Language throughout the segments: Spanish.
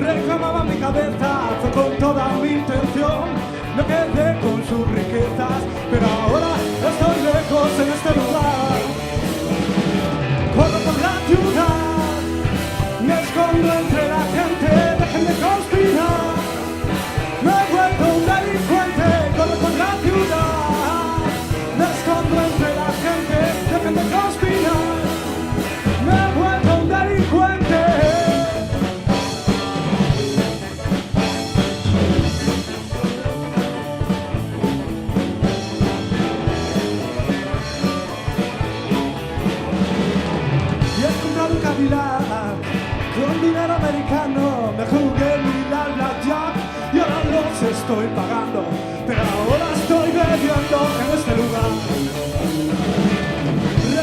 reclamaba mi cabeza, fue con toda mi intención. Me quedé con sus riquezas, pero ahora estoy lejos en este lugar. Corro por la ciudad, me escondo entre la gente, dejen de conspirar. Me he vuelto un delincuente, corro por la ciudad, me escondo entre la gente, dejen de conspirar. Me he vuelto un delincuente. Un Cadillac con dinero americano, me jugué la blackjack y ahora los estoy pagando, pero ahora estoy bebiendo en este lugar.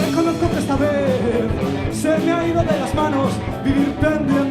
Reconozco que esta vez se me ha ido de las manos vivir pendiente